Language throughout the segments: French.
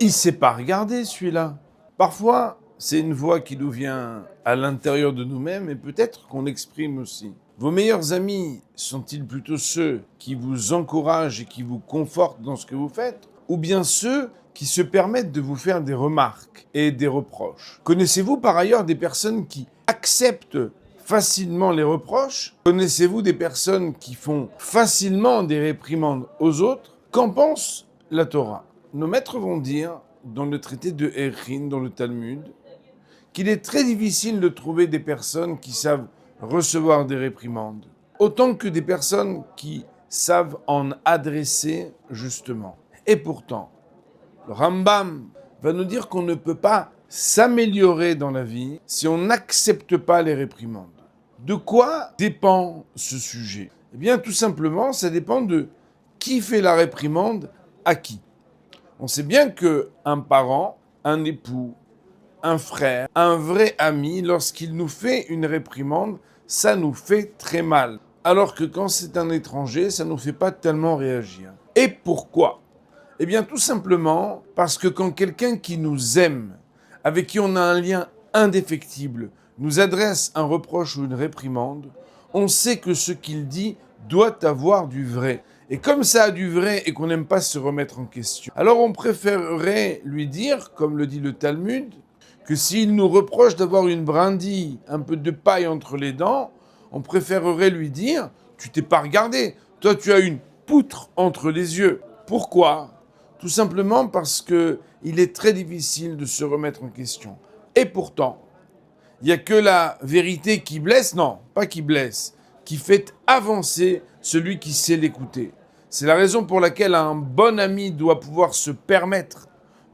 Il sait pas regarder celui-là. Parfois, c'est une voix qui nous vient à l'intérieur de nous-mêmes et peut-être qu'on l'exprime aussi. Vos meilleurs amis sont-ils plutôt ceux qui vous encouragent et qui vous confortent dans ce que vous faites, ou bien ceux qui se permettent de vous faire des remarques et des reproches? Connaissez-vous par ailleurs des personnes qui acceptent facilement les reproches? Connaissez-vous des personnes qui font facilement des réprimandes aux autres? Qu'en pense la Torah? Nos maîtres vont dire, dans le traité de Erchin, dans le Talmud, qu'il est très difficile de trouver des personnes qui savent recevoir des réprimandes, autant que des personnes qui savent en adresser justement. Et pourtant, le Rambam va nous dire qu'on ne peut pas s'améliorer dans la vie si on n'accepte pas les réprimandes. De quoi dépend ce sujet? Eh bien, tout simplement, ça dépend de qui fait la réprimande à qui. On sait bien qu'un parent, un époux, un frère, un vrai ami, lorsqu'il nous fait une réprimande, ça nous fait très mal. Alors que quand c'est un étranger, ça ne nous fait pas tellement réagir. Et pourquoi? Eh bien, tout simplement parce que quand quelqu'un qui nous aime, avec qui on a un lien indéfectible, nous adresse un reproche ou une réprimande, on sait que ce qu'il dit doit avoir du vrai. Et comme ça a du vrai et qu'on n'aime pas se remettre en question, alors on préférerait lui dire, comme le dit le Talmud, que s'il nous reproche d'avoir une brindille, un peu de paille entre les dents, on préférerait lui dire « Tu t'es pas regardé, toi tu as une poutre entre les yeux ». Pourquoi? Tout simplement parce qu'il est très difficile de se remettre en question. Et pourtant, il n'y a que la vérité qui blesse, non, pas qui blesse, qui fait avancer celui qui sait l'écouter. C'est la raison pour laquelle un bon ami doit pouvoir se permettre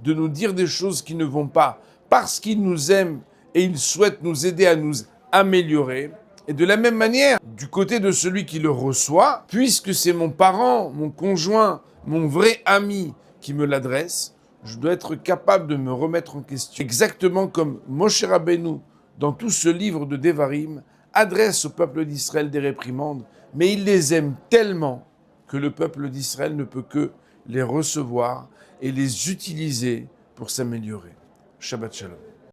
de nous dire des choses qui ne vont pas, parce qu'il nous aime et il souhaite nous aider à nous améliorer. Et de la même manière, du côté de celui qui le reçoit, puisque c'est mon parent, mon conjoint, mon vrai ami qui me l'adresse, je dois être capable de me remettre en question. Exactement comme Moshe Rabbeinu, dans tout ce livre de Devarim, adresse au peuple d'Israël des réprimandes, mais il les aime tellement que le peuple d'Israël ne peut que les recevoir et les utiliser pour s'améliorer. Shabbat Shalom.